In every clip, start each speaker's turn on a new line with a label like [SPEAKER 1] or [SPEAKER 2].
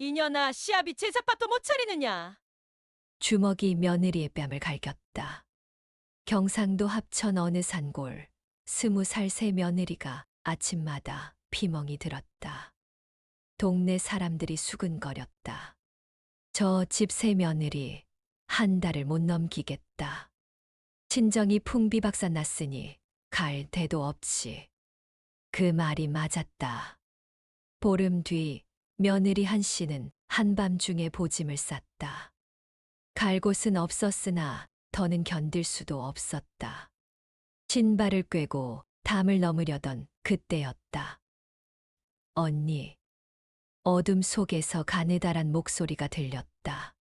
[SPEAKER 1] 이년아, 시아비 제삿밥도 못 차리느냐?
[SPEAKER 2] 주먹이 며느리의 뺨을 갈겼다. 경상도 합천 어느 산골 20살 새 며느리가 아침마다 피멍이 들었다. 동네 사람들이 수근거렸다. 저 집 새 며느리 한 달을 못 넘기겠다. 친정이 풍비박산 났으니 갈 데도 없지. 그 말이 맞았다. 보름 뒤 며느리 한 씨는 한밤중에 보짐을 쌌다. 갈 곳은 없었으나 더는 견딜 수도 없었다. 신발을 꿰고 담을 넘으려던 그때였다. 언니. 어둠 속에서 가느다란 목소리가 들렸다.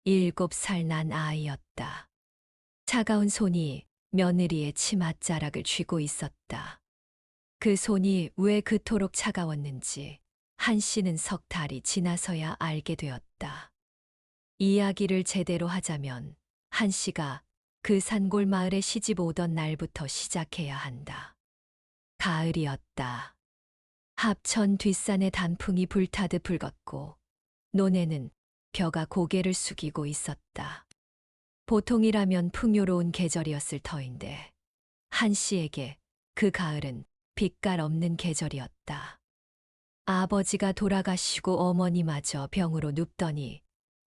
[SPEAKER 2] 7살 난 아이였다. 차가운 손이 며느리의 치맛자락을 쥐고 있었다. 그 손이 왜 그토록 차가웠는지 한 씨는 석 달이 지나서야 알게 되었다. 이야기를 제대로 하자면 한 씨가 그 산골 마을에 시집 오던 날부터 시작해야 한다. 가을이었다. 합천 뒷산의 단풍이 불타듯 붉었고 논에는 벼가 고개를 숙이고 있었다. 보통이라면 풍요로운 계절이었을 터인데 한 씨에게 그 가을은 빛깔 없는 계절이었다. 아버지가 돌아가시고 어머니마저 병으로 눕더니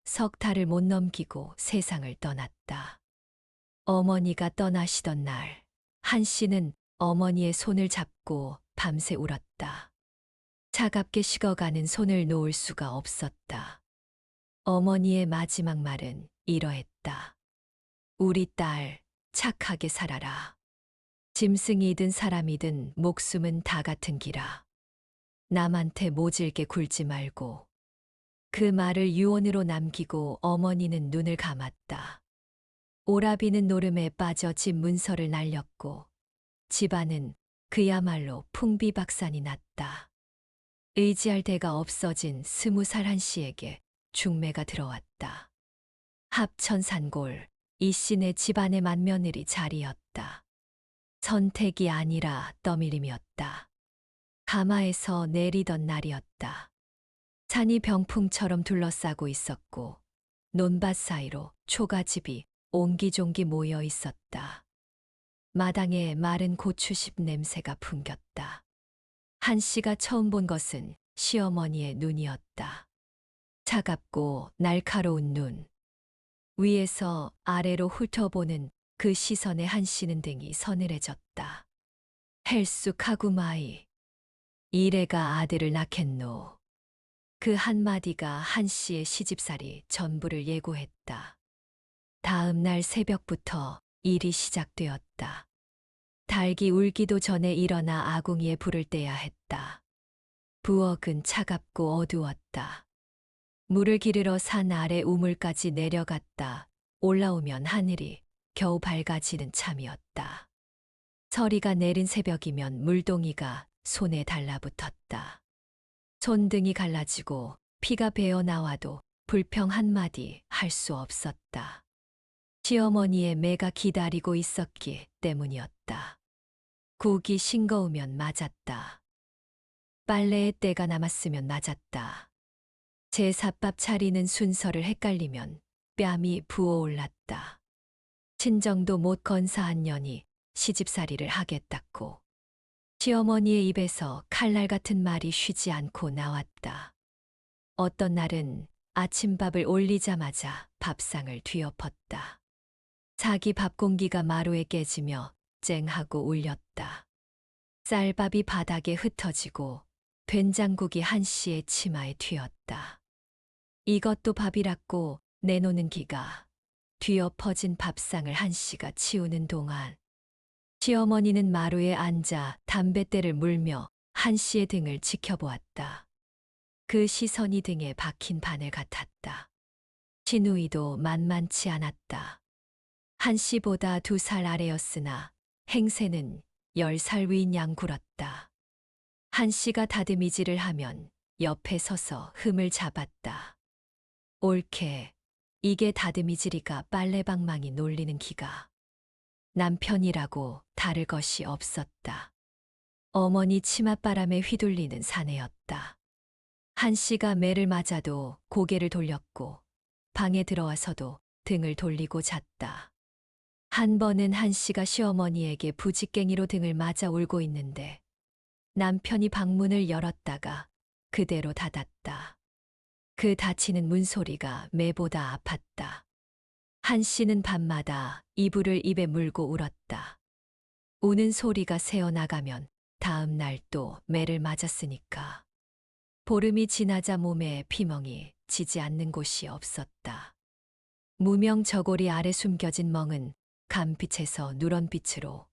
[SPEAKER 2] 석 달을 못 넘기고 세상을 떠났다. 어머니가 떠나시던 날, 한 씨는 어머니의 손을 잡고 밤새 울었다. 차갑게 식어가는 손을 놓을 수가 없었다. 어머니의 마지막 말은 이러했다. 우리 딸, 착하게 살아라. 짐승이든 사람이든 목숨은 다 같은 기라. 남한테 모질게 굴지 말고. 그 말을 유언으로 남기고 어머니는 눈을 감았다. 오라비는 노름에 빠져 집 문서를 날렸고 집안은 그야말로 풍비박산이 났다. 의지할 데가 없어진 20살 한 씨에게 중매가 들어왔다. 합천산골 이 씨네 집안의 맏며느리 자리였다. 선택이 아니라 떠밀림이었다. 가마에서 내리던 날이었다. 산이 병풍처럼 둘러싸고 있었고 논밭 사이로 초가집이 옹기종기 모여 있었다. 마당에 마른 고추잎 냄새가 풍겼다. 한 씨가 처음 본 것은 시어머니의 눈이었다. 차갑고 날카로운 눈. 위에서 아래로 훑어보는 그 시선에 한 씨는 등이 서늘해졌다. 헬쑥하구마이. 이래가 아들을 낳겠노. 그 한마디가 한 씨의 시집살이 전부를 예고했다. 다음 날 새벽부터 일이 시작되었다. 닭이 울기도 전에 일어나 아궁이에 불을 떼야 했다. 부엌은 차갑고 어두웠다. 물을 기르러 산 아래 우물까지 내려갔다. 올라오면 하늘이 겨우 밝아지는 참이었다. 서리가 내린 새벽이면 물동이가 손에 달라붙었다. 손등이 갈라지고 피가 배어 나와도 불평 한마디 할 수 없었다. 시어머니의 매가 기다리고 있었기 때문이었다. 국이 싱거우면 맞았다. 빨래에 때가 남았으면 맞았다. 제삿밥 차리는 순서를 헷갈리면 뺨이 부어올랐다. 친정도 못 건사한 년이 시집살이를 하겠다고. 시어머니의 입에서 칼날 같은 말이 쉬지 않고 나왔다. 어떤 날은 아침밥을 올리자마자 밥상을 뒤엎었다. 자기 밥공기가 마루에 깨지며 쨍하고 울렸다. 쌀밥이 바닥에 흩어지고 된장국이 한 씨의 치마에 튀었다. 이것도 밥이라고 내놓는 기가 뒤엎어진 밥상을 한 씨가 치우는 동안 시어머니는 마루에 앉아 담뱃대를 물며 한 씨의 등을 지켜보았다. 그 시선이 등에 박힌 바늘 같았다. 시누이도 만만치 않았다. 한 씨보다 2살 아래였으나 행세는 10살 위인 양 굴었다. 한 씨가 다듬이질을 하면 옆에 서서 흠을 잡았다. 옳게 이게 다듬이질이가 빨래방망이 놀리는 기가. 남편이라고 다를 것이 없었다. 어머니 치맛바람에 휘둘리는 사내였다. 한씨가 매를 맞아도 고개를 돌렸고 방에 들어와서도 등을 돌리고 잤다. 한 번은 한씨가 시어머니에게 부직갱이로 등을 맞아 울고 있는데 남편이 방문을 열었다가 그대로 닫았다. 그 닫히는 문소리가 매보다 아팠다. 한씨는 밤마다 이불을 입에 물고 울었다. 우는 소리가 새어나가면 다음 날 또 매를 맞았으니까. 보름이 지나자 몸에 피멍이 지지 않는 곳이 없었다. 무명 저고리 아래 숨겨진 멍은 감빛에서 누런빛으로,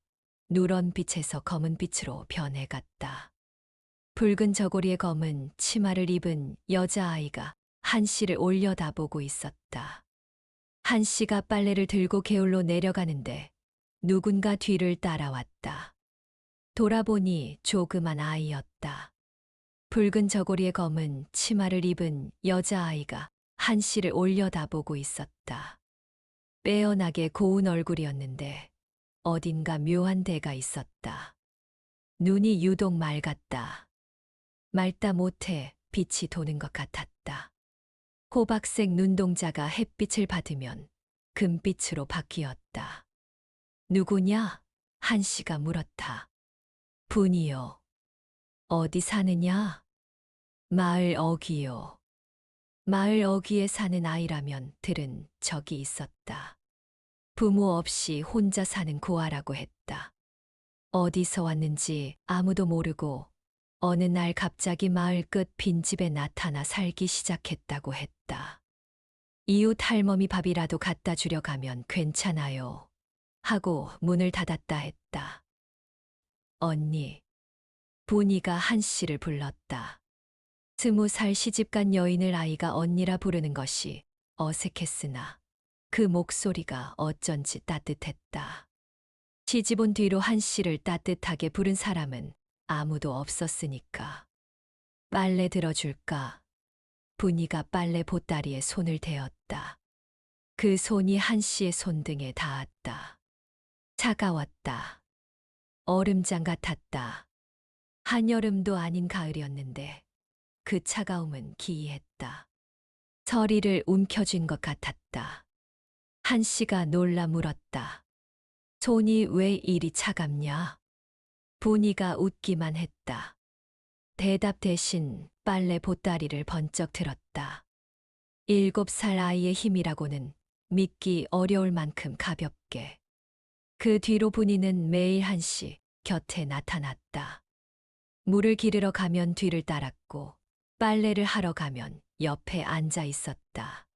[SPEAKER 2] 누런빛에서 검은빛으로 변해갔다. 붉은 저고리의 검은 치마를 입은 여자아이가 한씨를 올려다보고 있었다. 한씨가 빨래를 들고 개울로 내려가는데 누군가 뒤를 따라왔다. 돌아보니 조그만 아이였다. 붉은 저고리의 검은 치마를 입은 여자아이가 한씨를 올려다보고 있었다. 빼어나게 고운 얼굴이었는데 어딘가 묘한 데가 있었다. 눈이 유독 맑았다. 맑다 못해 빛이 도는 것 같았다. 호박색 눈동자가 햇빛을 받으면 금빛으로 바뀌었다. 누구냐? 한씨가 물었다. 분이요. 어디 사느냐? 마을 어귀요. 마을 어귀에 사는 아이라면 들은 적이 있었다. 부모 없이 혼자 사는 고아라고 했다. 어디서 왔는지 아무도 모르고 어느 날 갑자기 마을 끝 빈집에 나타나 살기 시작했다고 했다. 이웃 할머니 밥이라도 갖다 주려 가면 괜찮아요. 하고 문을 닫았다 했다. 언니. 분이가 한씨를 불렀다. 20살 시집간 여인을 아이가 언니라 부르는 것이 어색했으나 그 목소리가 어쩐지 따뜻했다. 시집 온 뒤로 한씨를 따뜻하게 부른 사람은 아무도 없었으니까. 빨래 들어줄까? 분이가 빨래 보따리에 손을 대었다. 그 손이 한씨의 손등에 닿았다. 차가웠다. 얼음장 같았다. 한여름도 아닌 가을이었는데 그 차가움은 기이했다. 서리를 움켜쥔 것 같았다. 한씨가 놀라 물었다. 손이 왜 이리 차갑냐? 분이가 웃기만 했다. 대답 대신 빨래 보따리를 번쩍 들었다. 7살 아이의 힘이라고는 믿기 어려울 만큼 가볍게. 그 뒤로 분이는 매일 한씨 곁에 나타났다. 물을 기르러 가면 뒤를 따랐고 빨래를 하러 가면 옆에 앉아 있었다.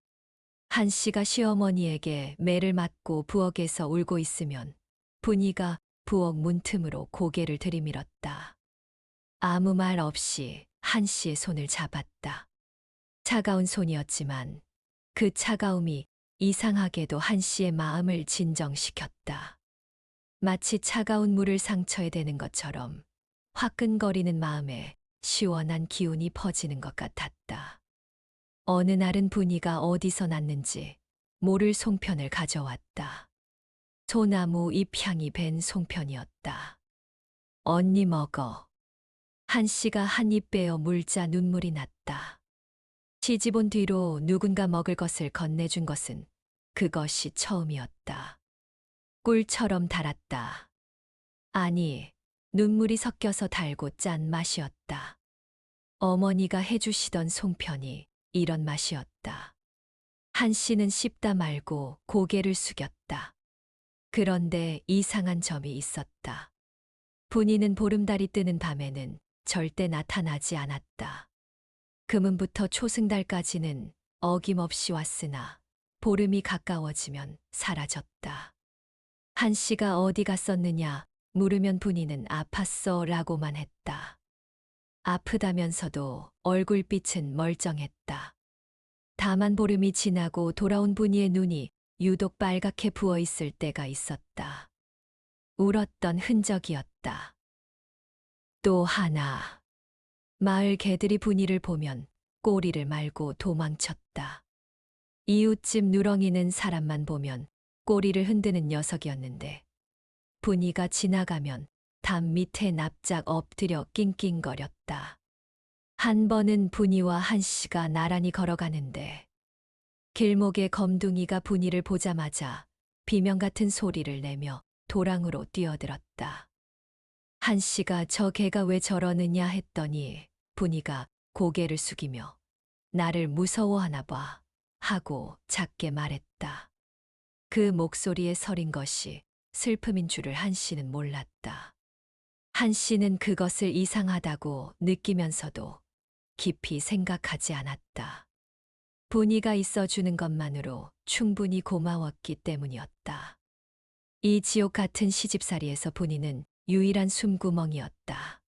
[SPEAKER 2] 한씨가 시어머니에게 매를 맞고 부엌에서 울고 있으면 분이가 부엌 문틈으로 고개를 들이밀었다. 아무 말 없이 한씨의 손을 잡았다. 차가운 손이었지만 그 차가움이 이상하게도 한씨의 마음을 진정시켰다. 마치 차가운 물을 상처에 대는 것처럼 화끈거리는 마음에 시원한 기운이 퍼지는 것 같았다. 어느 날은 분이가 어디서 났는지 모를 송편을 가져왔다. 소나무 잎향이 밴 송편이었다. 언니 먹어. 한씨가 한 입 빼어 물자 눈물이 났다. 시집 온 뒤로 누군가 먹을 것을 건네준 것은 그것이 처음이었다. 꿀처럼 달았다. 아니, 눈물이 섞여서 달고 짠 맛이었다. 어머니가 해주시던 송편이 이런 맛이었다. 한씨는 씹다 말고 고개를 숙였다. 그런데 이상한 점이 있었다. 분이는 보름달이 뜨는 밤에는 절대 나타나지 않았다. 금음부터 초승달까지는 어김없이 왔으나 보름이 가까워지면 사라졌다. 한씨가 어디 갔었느냐 물으면 분이는 아팠어 라고만 했다. 아프다면서도 얼굴빛은 멀쩡했다. 다만 보름이 지나고 돌아온 분이의 눈이 유독 빨갛게 부어 있을 때가 있었다. 울었던 흔적이었다. 또 하나. 마을 개들이 분이를 보면 꼬리를 말고 도망쳤다. 이웃집 누렁이는 사람만 보면 꼬리를 흔드는 녀석이었는데 분이가 지나가면 담 밑에 납작 엎드려 낑낑거렸다. 한 번은 분이와 한씨가 나란히 걸어가는데 길목에 검둥이가 분이를 보자마자 비명 같은 소리를 내며 도랑으로 뛰어들었다. 한씨가 저 개가 왜 저러느냐 했더니 분이가 고개를 숙이며 나를 무서워하나 봐 하고 작게 말했다. 그 목소리에 서린 것이 슬픔인 줄을 한씨는 몰랐다. 한씨는 그것을 이상하다고 느끼면서도 깊이 생각하지 않았다. 분이가 있어주는 것만으로 충분히 고마웠기 때문이었다. 이 지옥 같은 시집살이에서 분이는 유일한 숨구멍이었다.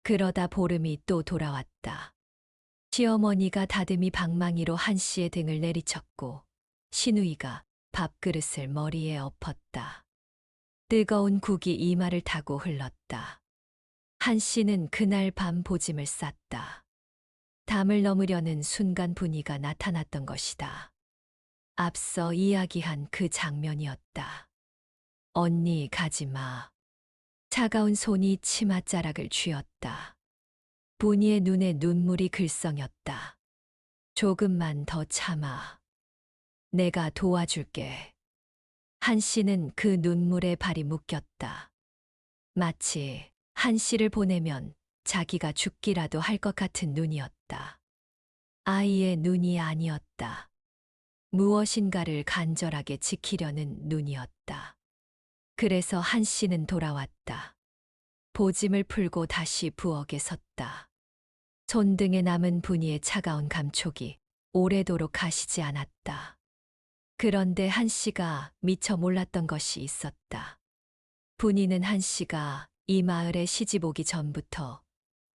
[SPEAKER 2] 그러다 보름이 또 돌아왔다. 시어머니가 다듬이 방망이로 한씨의 등을 내리쳤고 시누이가 밥그릇을 머리에 엎었다. 뜨거운 국이 이마를 타고 흘렀다. 한씨는 그날 밤 보짐을 쌌다. 담을 넘으려는 순간 분이가 나타났던 것이다. 앞서 이야기한 그 장면이었다. 언니 가지 마. 차가운 손이 치맛자락을 쥐었다. 분이의 눈에 눈물이 글썽였다. 조금만 더 참아. 내가 도와줄게. 한씨는 그 눈물에 발이 묶였다. 마치 한씨를 보내면 자기가 죽기라도 할 것 같은 눈이었다. 아이의 눈이 아니었다. 무엇인가를 간절하게 지키려는 눈이었다. 그래서 한씨는 돌아왔다. 보짐을 풀고 다시 부엌에 섰다. 손등에 남은 분이의 차가운 감촉이 오래도록 가시지 않았다. 그런데 한씨가 미처 몰랐던 것이 있었다. 분이는 한씨가 이 마을에 시집 오기 전부터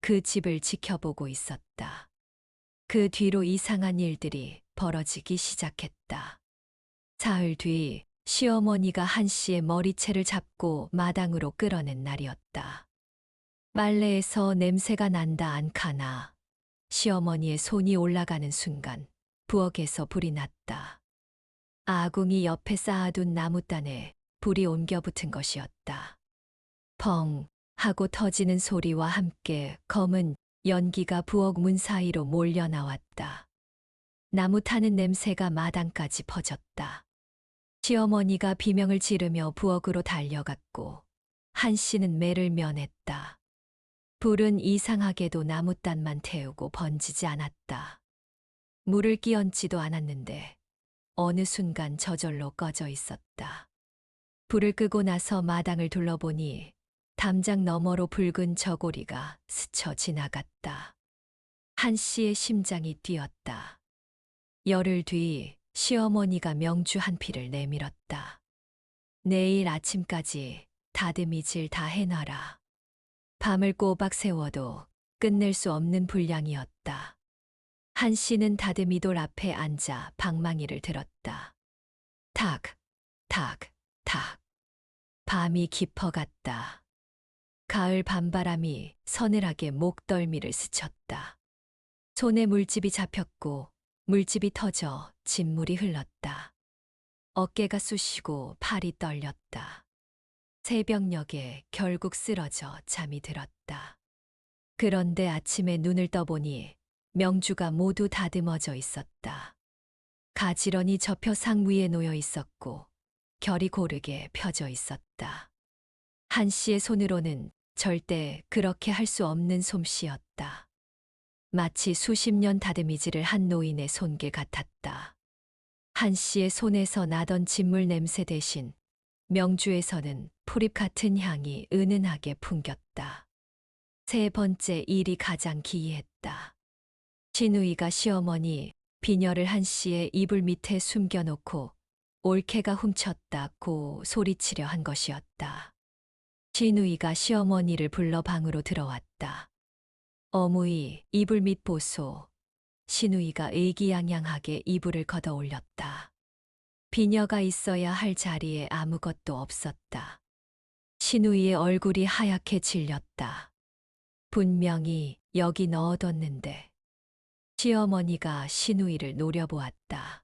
[SPEAKER 2] 그 집을 지켜보고 있었다. 그 뒤로 이상한 일들이 벌어지기 시작했다. 사흘 뒤 시어머니가 한씨의 머리채를 잡고 마당으로 끌어낸 날이었다. 빨래에서 냄새가 난다 않카나 시어머니의 손이 올라가는 순간 부엌에서 불이 났다. 아궁이 옆에 쌓아둔 나무단에 불이 옮겨 붙은 것이었다. 펑 하고 터지는 소리와 함께 검은 연기가 부엌 문 사이로 몰려 나왔다. 나무 타는 냄새가 마당까지 퍼졌다. 시어머니가 비명을 지르며 부엌으로 달려갔고 한씨는 매를 면했다. 불은 이상하게도 나무단만 태우고 번지지 않았다. 물을 끼얹지도 않았는데 어느 순간 저절로 꺼져 있었다. 불을 끄고 나서 마당을 둘러보니 담장 너머로 붉은 저고리가 스쳐 지나갔다. 한씨의 심장이 뛰었다. 열흘 뒤 시어머니가 명주 한 피를 내밀었다. 내일 아침까지 다듬이질 다 해놔라. 밤을 꼬박 세워도 끝낼 수 없는 분량이었다. 한씨는 다듬이돌 앞에 앉아 방망이를 들었다. 탁, 탁, 탁. 밤이 깊어갔다. 가을 밤바람이 서늘하게 목덜미를 스쳤다. 손에 물집이 잡혔고 물집이 터져 진물이 흘렀다. 어깨가 쑤시고 팔이 떨렸다. 새벽녘에 결국 쓰러져 잠이 들었다. 그런데 아침에 눈을 떠보니 명주가 모두 다듬어져 있었다. 가지런히 접혀 상 위에 놓여 있었고 결이 고르게 펴져 있었다. 한씨의 손으로는 절대 그렇게 할 수 없는 솜씨였다. 마치 수십 년 다듬이질을 한 노인의 손길 같았다. 한씨의 손에서 나던 진물 냄새 대신 명주에서는 풀잎 같은 향이 은은하게 풍겼다. 세 번째 일이 가장 기이했다. 시누이가 시어머니 비녀를 한씨의 이불 밑에 숨겨놓고 올케가 훔쳤다고 소리치려 한 것이었다. 시누이가 시어머니를 불러 방으로 들어왔다. 어무이 이불 밑 보소. 시누이가 의기양양하게 이불을 걷어 올렸다. 비녀가 있어야 할 자리에 아무것도 없었다. 시누이의 얼굴이 하얗게 질렸다. 분명히 여기 넣어뒀는데. 시어머니가 시누이를 노려보았다.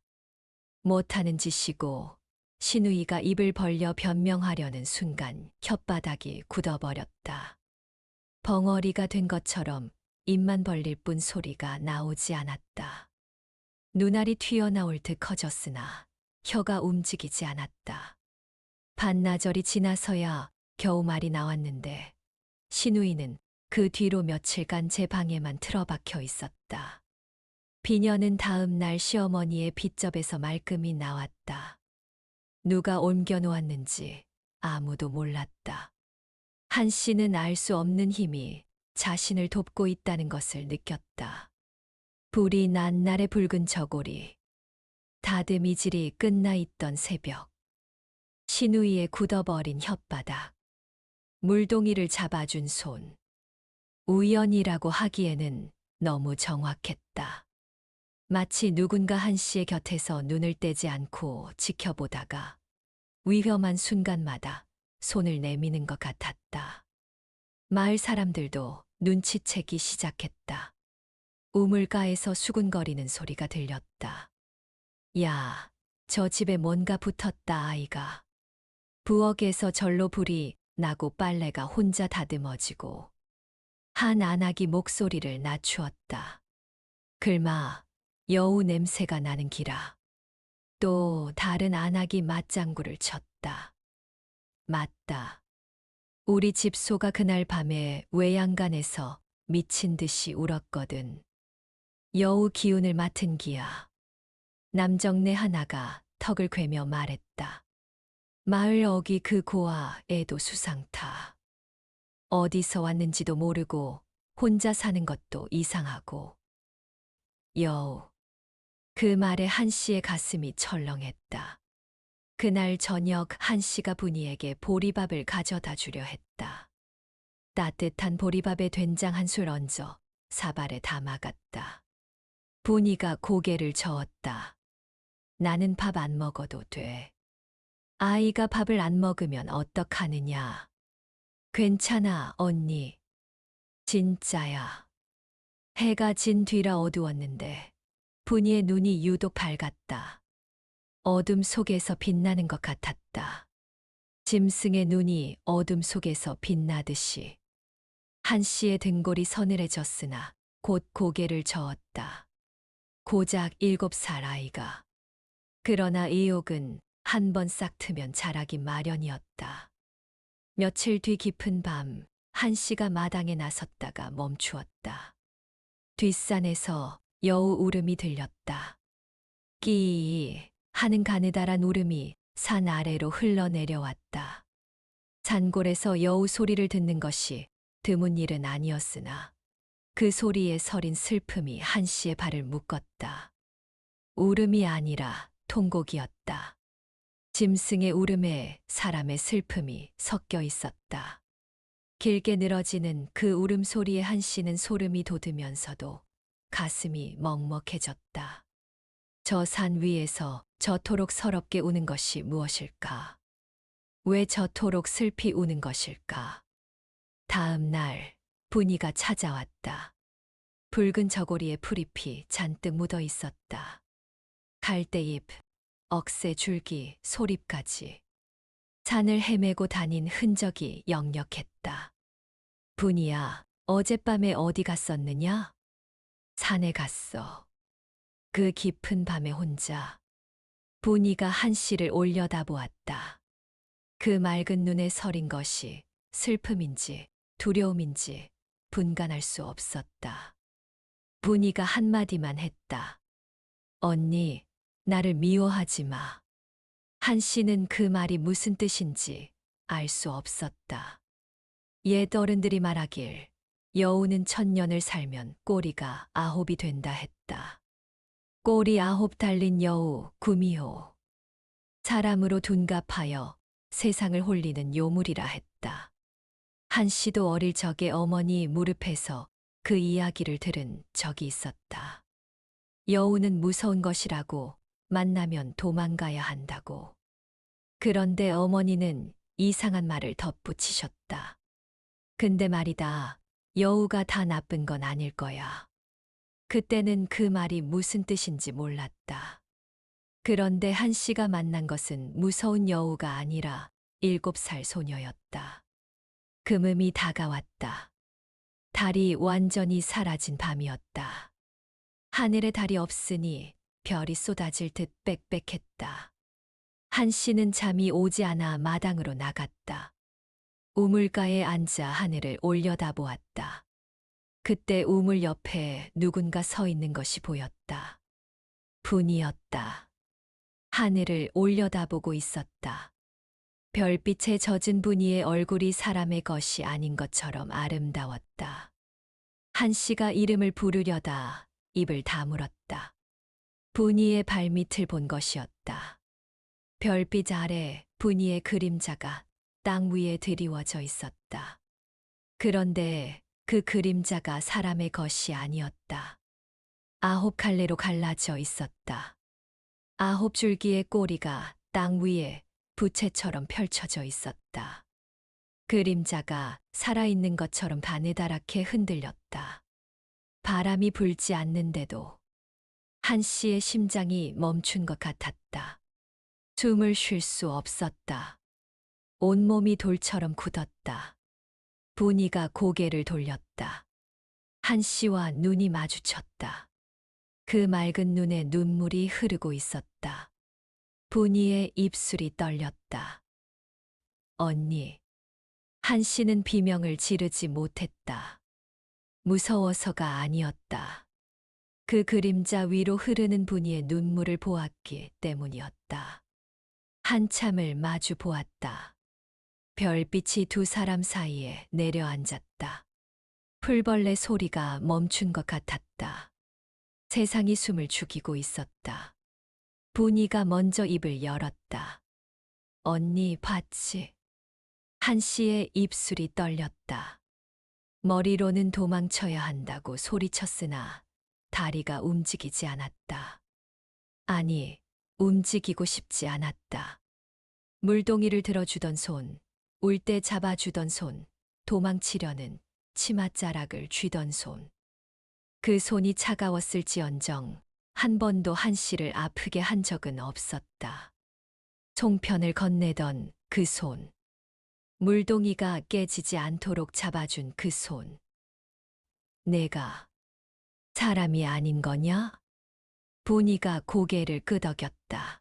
[SPEAKER 2] 못하는 짓이고 시누이가 입을 벌려 변명하려는 순간 혓바닥이 굳어버렸다. 벙어리가 된 것처럼 입만 벌릴 뿐 소리가 나오지 않았다. 눈알이 튀어나올 듯 커졌으나 혀가 움직이지 않았다. 반나절이 지나서야 겨우 말이 나왔는데 신우이는 그 뒤로 며칠간 제 방에만 틀어박혀 있었다. 비녀는 다음 날 시어머니의 빗접에서 말끔히 나왔다. 누가 옮겨 놓았는지 아무도 몰랐다. 한 씨는 알 수 없는 힘이 자신을 돕고 있다는 것을 느꼈다. 불이 난 날의 붉은 저고리, 다듬이질이 끝나 있던 새벽, 신우이의 굳어버린 혓바닥, 물동이를 잡아준 손. 우연이라고 하기에는 너무 정확했다. 마치 누군가 한 씨의 곁에서 눈을 떼지 않고 지켜보다가 위험한 순간마다 손을 내미는 것 같았다. 마을 사람들도 눈치채기 시작했다. 우물가에서 수군거리는 소리가 들렸다. 야, 저 집에 뭔가 붙었다 아이가. 부엌에서 절로 불이 나고 빨래가 혼자 다듬어지고 한 안악이 목소리를 낮추었다. 글마, 여우 냄새가 나는 기라. 또 다른 안악이 맞장구를 쳤다. 맞다. 우리 집 소가 그날 밤에 외양간에서 미친 듯이 울었거든. 여우 기운을 맡은 기야. 남정네 하나가 턱을 괴며 말했다. 마을 어기 그 고아 애도 수상타. 어디서 왔는지도 모르고 혼자 사는 것도 이상하고. 여우. 그 말에 한 씨의 가슴이 철렁했다. 그날 저녁 한 씨가 분이에게 보리밥을 가져다 주려 했다. 따뜻한 보리밥에 된장 한 술 얹어 사발에 담아갔다. 분이가 고개를 저었다. 나는 밥 안 먹어도 돼. 아이가 밥을 안 먹으면 어떡하느냐. 괜찮아, 언니. 진짜야. 해가 진 뒤라 어두웠는데 분이의 눈이 유독 밝았다. 어둠 속에서 빛나는 것 같았다. 짐승의 눈이 어둠 속에서 빛나듯이. 한 씨의 등골이 서늘해졌으나 곧 고개를 저었다. 고작 7살 아이가. 그러나 의욕은 한 번 싹 트면 자라기 마련이었다. 며칠 뒤 깊은 밤, 한 씨가 마당에 나섰다가 멈추었다. 뒷산에서 여우 울음이 들렸다. 끼이 하는 가느다란 울음이 산 아래로 흘러내려왔다. 산골에서 여우 소리를 듣는 것이 드문 일은 아니었으나 그 소리에 서린 슬픔이 한 씨의 발을 묶었다. 울음이 아니라 통곡이었다. 짐승의 울음에 사람의 슬픔이 섞여 있었다. 길게 늘어지는 그 울음소리에 한 씨는 소름이 돋으면서도 가슴이 먹먹해졌다. 저 산 위에서 저토록 서럽게 우는 것이 무엇일까? 왜 저토록 슬피 우는 것일까? 다음 날 분이가 찾아왔다. 붉은 저고리에 풀잎이 잔뜩 묻어 있었다. 갈대잎, 억새 줄기, 소립까지. 산을 헤매고 다닌 흔적이 역력했다. 분이야, 어젯밤에 어디 갔었느냐? 산에 갔어. 그 깊은 밤에 혼자. 분이가 한 씨를 올려다보았다. 그 맑은 눈에 서린 것이 슬픔인지 두려움인지 분간할 수 없었다. 분이가 한마디만 했다. 언니, 나를 미워하지 마. 한 씨는 그 말이 무슨 뜻인지 알 수 없었다. 옛 어른들이 말하길 여우는 1000년을 살면 꼬리가 9이 된다 했다. 꼬리 9 달린 여우 구미호. 사람으로 둔갑하여 세상을 홀리는 요물이라 했다. 한 씨도 어릴 적에 어머니 무릎에서 그 이야기를 들은 적이 있었다. 여우는 무서운 것이라고 만나면 도망가야 한다고. 그런데 어머니는 이상한 말을 덧붙이셨다. 근데 말이다, 여우가 다 나쁜 건 아닐 거야. 그때는 그 말이 무슨 뜻인지 몰랐다. 그런데 한 씨가 만난 것은 무서운 여우가 아니라 7살 소녀였다. 금음이 다가왔다. 달이 완전히 사라진 밤이었다. 하늘에 달이 없으니 별이 쏟아질 듯 빽빽했다. 한 씨는 잠이 오지 않아 마당으로 나갔다. 우물가에 앉아 하늘을 올려다보았다. 그때 우물 옆에 누군가 서 있는 것이 보였다. 분이었다. 하늘을 올려다보고 있었다. 별빛에 젖은 분이의 얼굴이 사람의 것이 아닌 것처럼 아름다웠다. 한 씨가 이름을 부르려다 입을 다물었다. 분이의 발밑을 본 것이었다. 별빛 아래 분이의 그림자가 땅 위에 드리워져 있었다. 그런데 그 그림자가 사람의 것이 아니었다. 9갈래로 갈라져 있었다. 9줄기의 꼬리가 땅 위에 부채처럼 펼쳐져 있었다. 그림자가 살아있는 것처럼 바느다랗게 흔들렸다. 바람이 불지 않는데도 한 씨의 심장이 멈춘 것 같았다. 숨을 쉴 수 없었다. 온몸이 돌처럼 굳었다. 분이가 고개를 돌렸다. 한 씨와 눈이 마주쳤다. 그 맑은 눈에 눈물이 흐르고 있었다. 분이의 입술이 떨렸다. 언니. 한 씨는 비명을 지르지 못했다. 무서워서가 아니었다. 그 그림자 위로 흐르는 분이의 눈물을 보았기 때문이었다. 한참을 마주 보았다. 별빛이 두 사람 사이에 내려앉았다. 풀벌레 소리가 멈춘 것 같았다. 세상이 숨을 죽이고 있었다. 분이가 먼저 입을 열었다. 언니 봤지? 한 씨의 입술이 떨렸다. 머리로는 도망쳐야 한다고 소리쳤으나 다리가 움직이지 않았다. 아니, 움직이고 싶지 않았다. 물동이를 들어주던 손, 울 때 잡아주던 손, 도망치려는 치맛자락을 쥐던 손. 그 손이 차가웠을지언정 한 번도 한 씨를 아프게 한 적은 없었다. 송편을 건네던 그 손. 물동이가 깨지지 않도록 잡아준 그 손. 내가 사람이 아닌 거냐? 분이가 고개를 끄덕였다.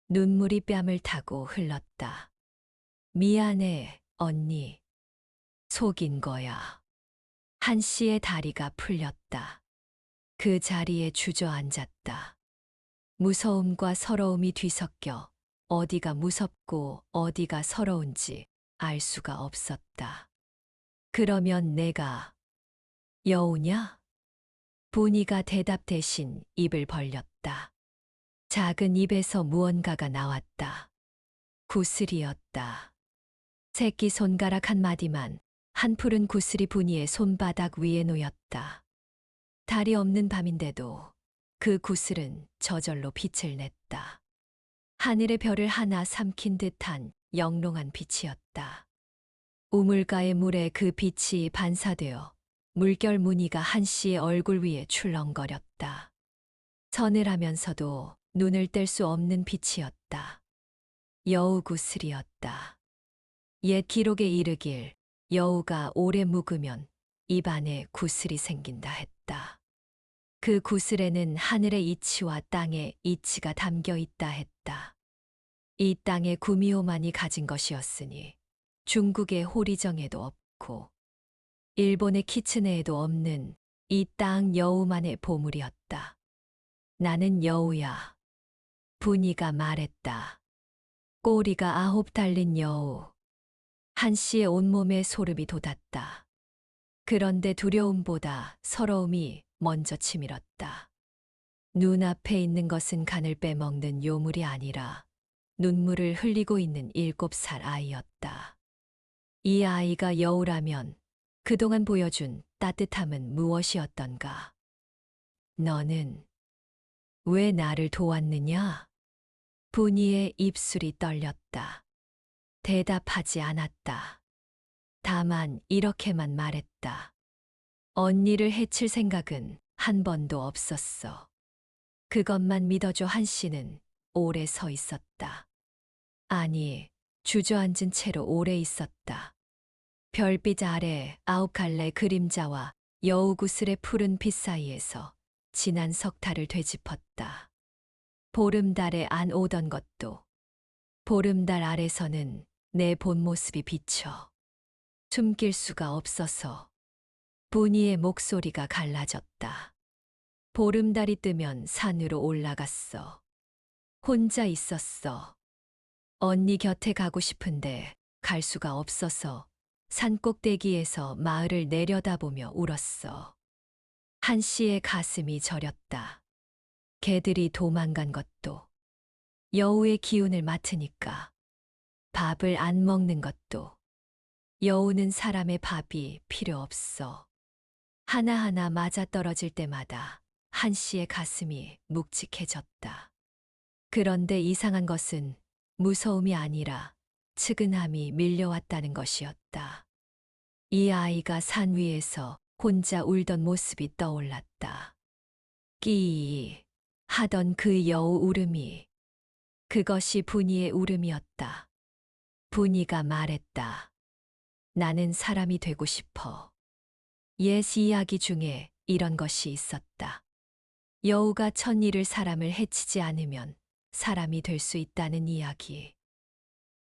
[SPEAKER 2] 눈물이 뺨을 타고 흘렀다. 미안해, 언니. 속인 거야. 한 씨의 다리가 풀렸다. 그 자리에 주저앉았다. 무서움과 서러움이 뒤섞여 어디가 무섭고 어디가 서러운지 알 수가 없었다. 그러면 내가 여우냐? 분이가 대답 대신 입을 벌렸다. 작은 입에서 무언가가 나왔다. 구슬이었다. 새끼 손가락 한 마디만 한 푸른 구슬이 분이의 손바닥 위에 놓였다. 달이 없는 밤인데도 그 구슬은 저절로 빛을 냈다. 하늘의 별을 하나 삼킨 듯한 영롱한 빛이었다. 우물가의 물에 그 빛이 반사되어 물결 무늬가 한 씨의 얼굴 위에 출렁거렸다. 서늘하면서도 눈을 뗄 수 없는 빛이었다. 여우 구슬이었다. 옛 기록에 이르길 여우가 오래 묵으면 입 안에 구슬이 생긴다 했다. 그 구슬에는 하늘의 이치와 땅의 이치가 담겨 있다 했다. 이 땅의 구미호만이 가진 것이었으니 중국의 호리정에도 없고 일본의 키츠네에도 없는 이 땅 여우만의 보물이었다. 나는 여우야. 분이가 말했다. 꼬리가 9 달린 여우. 한 씨의 온몸에 소름이 돋았다. 그런데 두려움보다 서러움이 먼저 치밀었다. 눈앞에 있는 것은 간을 빼먹는 요물이 아니라 눈물을 흘리고 있는 7살 아이였다. 이 아이가 여우라면 그동안 보여준 따뜻함은 무엇이었던가? 너는 왜 나를 도왔느냐? 분이의 입술이 떨렸다. 대답하지 않았다. 다만 이렇게만 말했다. 언니를 해칠 생각은 한 번도 없었어. 그것만 믿어줘. 한 씨는 오래 서 있었다. 아니, 주저앉은 채로 오래 있었다. 별빛 아래 9갈래 그림자와 여우구슬의 푸른 빛 사이에서 지난 석달을 되짚었다. 보름달에 안 오던 것도 보름달 아래서는 내 본 모습이 비쳐 숨길 수가 없어서 분이의 목소리가 갈라졌다. 보름달이 뜨면 산으로 올라갔어. 혼자 있었어. 언니 곁에 가고 싶은데 갈 수가 없어서 산 꼭대기에서 마을을 내려다보며 울었어. 한씨의 가슴이 저렸다. 개들이 도망간 것도, 여우의 기운을 맡으니까 밥을 안 먹는 것도, 여우는 사람의 밥이 필요 없어. 하나하나 맞아떨어질 때마다 한씨의 가슴이 묵직해졌다. 그런데 이상한 것은 무서움이 아니라 측은함이 밀려왔다는 것이었다. 이 아이가 산 위에서 혼자 울던 모습이 떠올랐다. 끼이 하던 그 여우 울음이, 그것이 분이의 울음이었다. 분이가 말했다. 나는 사람이 되고 싶어. 옛 이야기 중에 이런 것이 있었다. 여우가 천일을 사람을 해치지 않으면 사람이 될 수 있다는 이야기.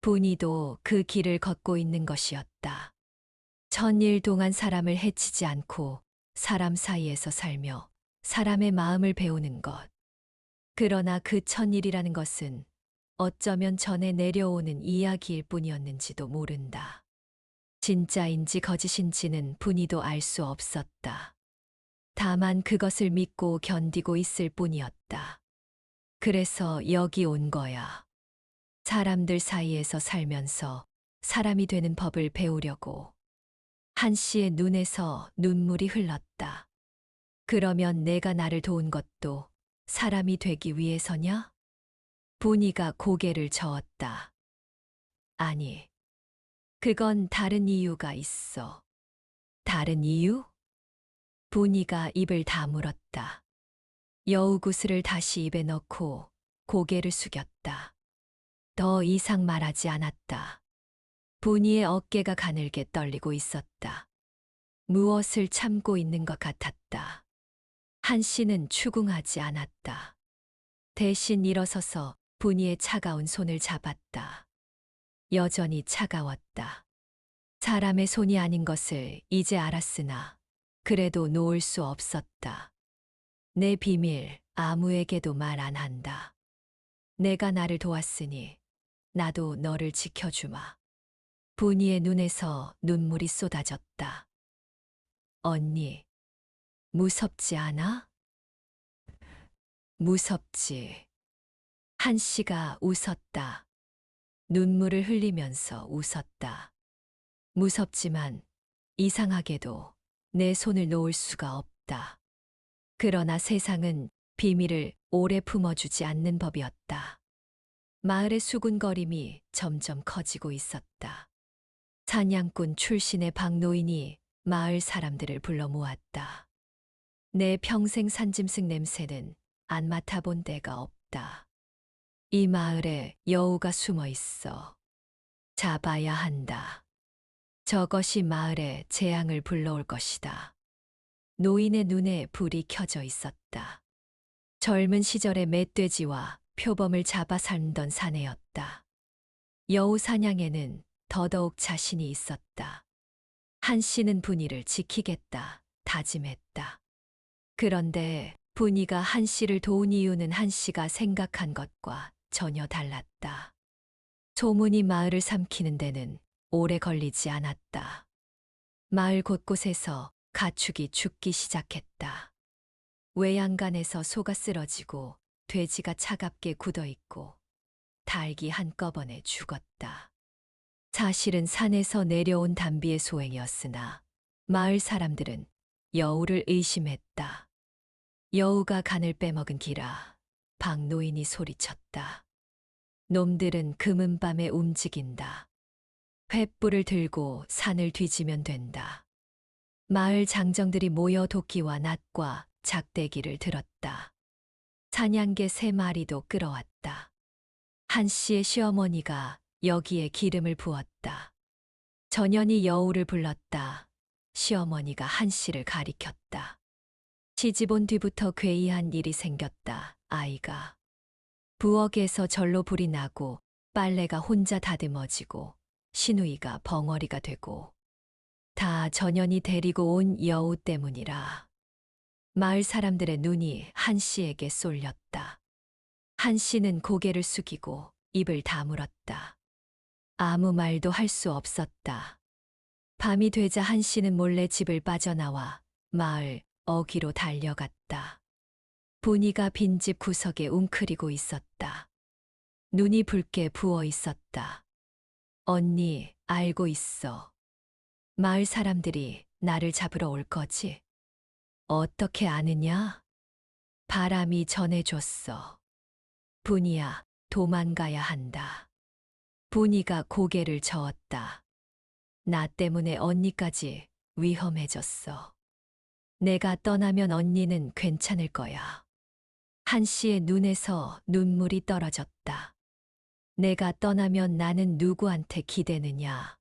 [SPEAKER 2] 분이도 그 길을 걷고 있는 것이었다. 천일 동안 사람을 해치지 않고 사람 사이에서 살며 사람의 마음을 배우는 것. 그러나 그 천일이라는 것은 어쩌면 전에 내려오는 이야기일 뿐이었는지도 모른다. 진짜인지 거짓인지는 분이도 알 수 없었다. 다만 그것을 믿고 견디고 있을 뿐이었다. 그래서 여기 온 거야. 사람들 사이에서 살면서 사람이 되는 법을 배우려고. 한씨의 눈에서 눈물이 흘렀다. 그러면 내가 나를 도운 것도 사람이 되기 위해서냐? 분이가 고개를 저었다. 아니, 그건 다른 이유가 있어. 다른 이유? 분이가 입을 다물었다. 여우구슬을 다시 입에 넣고 고개를 숙였다. 더 이상 말하지 않았다. 분이의 어깨가 가늘게 떨리고 있었다. 무엇을 참고 있는 것 같았다. 한씨는 추궁하지 않았다. 대신 일어서서 분이의 차가운 손을 잡았다. 여전히 차가웠다. 사람의 손이 아닌 것을 이제 알았으나 그래도 놓을 수 없었다. 내 비밀 아무에게도 말 안 한다. 내가 나를 도왔으니 나도 너를 지켜주마. 분이의 눈에서 눈물이 쏟아졌다. 언니, 무섭지 않아? 무섭지. 한씨가 웃었다. 눈물을 흘리면서 웃었다. 무섭지만 이상하게도 내 손을 놓을 수가 없다. 그러나 세상은 비밀을 오래 품어주지 않는 법이었다. 마을의 수군거림이 점점 커지고 있었다. 사냥꾼 출신의 박노인이 마을 사람들을 불러 모았다. 내 평생 산짐승 냄새는 안 맡아본 데가 없다. 이 마을에 여우가 숨어 있어. 잡아야 한다. 저것이 마을에 재앙을 불러올 것이다. 노인의 눈에 불이 켜져 있었다. 젊은 시절의 멧돼지와 표범을 잡아 살던 사내였다. 여우 사냥에는 더더욱 자신이 있었다. 한씨는 분이를 지키겠다 다짐했다. 그런데 분이가 한씨를 도운 이유는 한씨가 생각한 것과 전혀 달랐다. 소문이 마을을 삼키는 데는 오래 걸리지 않았다. 마을 곳곳에서 가축이 죽기 시작했다. 외양간에서 소가 쓰러지고 돼지가 차갑게 굳어있고 닭이 한꺼번에 죽었다. 사실은 산에서 내려온 단비의 소행이었으나 마을 사람들은 여우를 의심했다. 여우가 간을 빼먹은 기라 박노인이 소리쳤다. 놈들은 금은밤에 움직인다. 횃불을 들고 산을 뒤지면 된다. 마을 장정들이 모여 도끼와 낫과 작대기를 들었다. 사냥개 3마리도 끌어왔다. 한씨의 시어머니가 여기에 기름을 부었다. 전연이 여우를 불렀다. 시어머니가 한씨를 가리켰다. 시집 온 뒤부터 괴이한 일이 생겼다. 아이가 부엌에서 절로 불이 나고 빨래가 혼자 다듬어지고 시누이가 벙어리가 되고 다 전연이 데리고 온 여우 때문이라. 마을 사람들의 눈이 한씨에게 쏠렸다. 한씨는 고개를 숙이고 입을 다물었다. 아무 말도 할 수 없었다. 밤이 되자 한씨는 몰래 집을 빠져나와 마을 어귀로 달려갔다. 분이가 빈집 구석에 웅크리고 있었다. 눈이 붉게 부어 있었다. 언니, 알고 있어. 마을 사람들이 나를 잡으러 올 거지? 어떻게 아느냐? 바람이 전해줬어. 분이야, 도망가야 한다. 분이가 고개를 저었다. 나 때문에 언니까지 위험해졌어. 내가 떠나면 언니는 괜찮을 거야. 한씨의 눈에서 눈물이 떨어졌다. 내가 떠나면 나는 누구한테 기대느냐.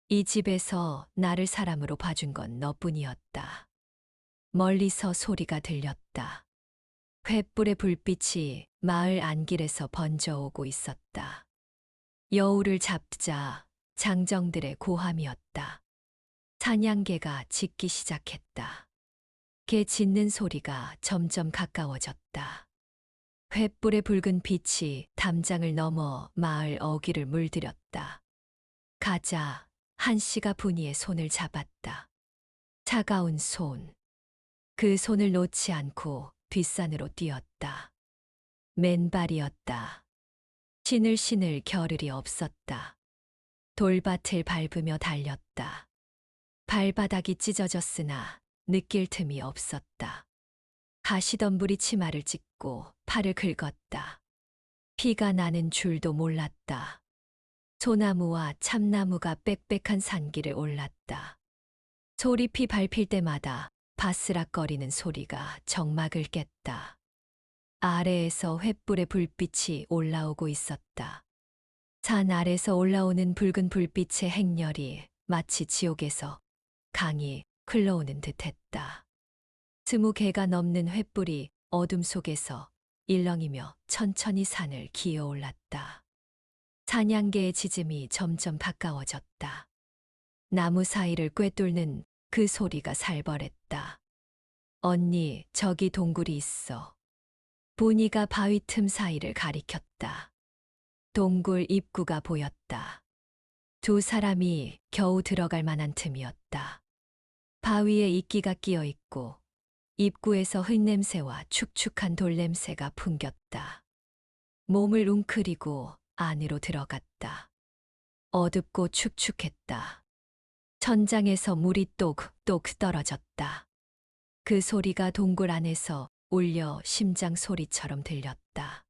[SPEAKER 2] 이 집에서 나를 사람으로 봐준 건 너뿐이었다. 멀리서 소리가 들렸다. 횃불의 불빛이 마을 안길에서 번져오고 있었다. 여우를 잡자 장정들의 고함이었다. 사냥개가 짖기 시작했다. 개 짖는 소리가 점점 가까워졌다. 횃불의 붉은 빛이 담장을 넘어 마을 어귀를 물들였다. 가자, 한씨가 분이의 손을 잡았다. 차가운 손. 그 손을 놓지 않고 뒷산으로 뛰었다. 맨발이었다. 신을신을 겨를이 없었다. 돌밭을 밟으며 달렸다. 발바닥이 찢어졌으나 느낄 틈이 없었다. 가시덤불이 치마를 찢고 팔을 긁었다. 피가 나는 줄도 몰랐다. 소나무와 참나무가 빽빽한 산길을 올랐다. 소리피 밟힐 때마다 바스락거리는 소리가 정막을 깼다. 아래에서 횃불의 불빛이 올라오고 있었다. 산 아래서 올라오는 붉은 불빛의 행렬이 마치 지옥에서 강이 흘러오는 듯했다. 20개가 넘는 횃불이 어둠 속에서 일렁이며 천천히 산을 기어올랐다. 사냥개의 짖음이 점점 가까워졌다. 나무 사이를 꿰뚫는 그 소리가 살벌했다. 언니, 저기 동굴이 있어. 분이가 바위 틈 사이를 가리켰다. 동굴 입구가 보였다. 두 사람이 겨우 들어갈 만한 틈이었다. 바위에 이끼가 끼어 있고 입구에서 흙냄새와 축축한 돌냄새가 풍겼다. 몸을 웅크리고 안으로 들어갔다. 어둡고 축축했다. 천장에서 물이 똑똑 떨어졌다. 그 소리가 동굴 안에서 울려 심장 소리처럼 들렸다.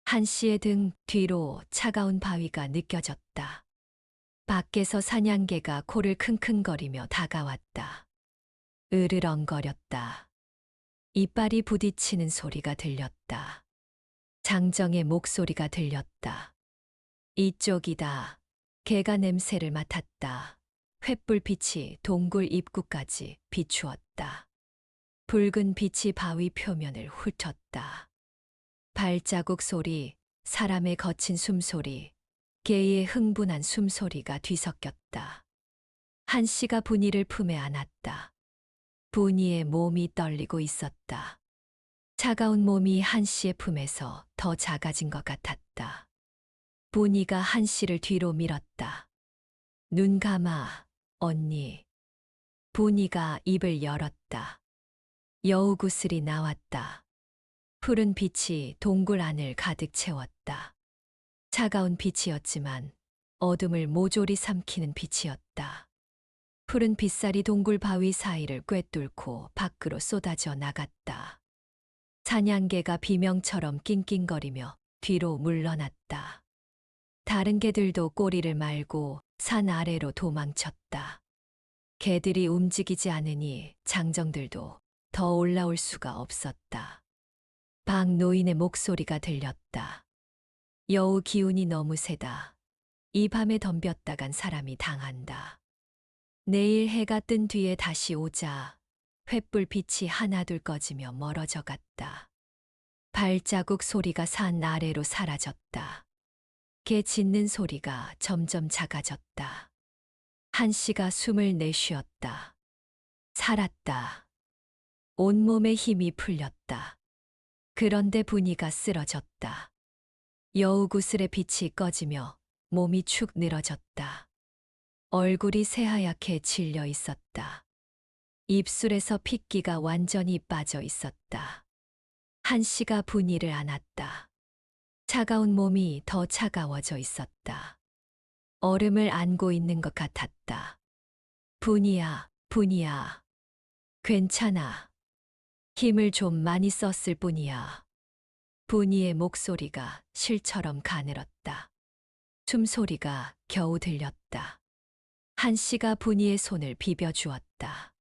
[SPEAKER 2] 한씨의 등 뒤로 차가운 바위가 느껴졌다. 밖에서 사냥개가 코를 킁킁거리며 다가왔다. 으르렁거렸다. 이빨이 부딪히는 소리가 들렸다. 장정의 목소리가 들렸다. 이쪽이다. 개가 냄새를 맡았다. 횃불빛이 동굴 입구까지 비추었다. 붉은 빛이 바위 표면을 훑었다. 발자국 소리, 사람의 거친 숨소리, 개의 흥분한 숨소리가 뒤섞였다. 한씨가 분이를 품에 안았다. 분이의 몸이 떨리고 있었다. 차가운 몸이 한씨의 품에서 더 작아진 것 같았다. 분이가 한씨를 뒤로 밀었다. 눈 감아, 언니. 분이가 입을 열었다. 여우구슬이 나왔다. 푸른 빛이 동굴 안을 가득 채웠다. 차가운 빛이었지만 어둠을 모조리 삼키는 빛이었다. 푸른 빛살이 동굴 바위 사이를 꿰뚫고 밖으로 쏟아져 나갔다. 사냥개가 비명처럼 낑낑거리며 뒤로 물러났다. 다른 개들도 꼬리를 말고 산 아래로 도망쳤다. 개들이 움직이지 않으니 장정들도 더 올라올 수가 없었다. 박 노인의 목소리가 들렸다. 여우 기운이 너무 세다. 이 밤에 덤볐다간 사람이 당한다. 내일 해가 뜬 뒤에 다시 오자 횃불 빛이 하나둘 꺼지며 멀어져 갔다. 발자국 소리가 산 아래로 사라졌다. 개 짖는 소리가 점점 작아졌다. 한씨가 숨을 내쉬었다. 살았다. 온몸에 힘이 풀렸다. 그런데 분이가 쓰러졌다. 여우구슬의 빛이 꺼지며 몸이 축 늘어졌다. 얼굴이 새하얗게 질려 있었다. 입술에서 핏기가 완전히 빠져 있었다. 한씨가 분이를 안았다. 차가운 몸이 더 차가워져 있었다. 얼음을 안고 있는 것 같았다. 분이야, 분이야. 괜찮아. 힘을 좀 많이 썼을 뿐이야. 분이의 목소리가 실처럼 가늘었다. 숨소리가 겨우 들렸다. 한씨가 분이의 손을 비벼주었다.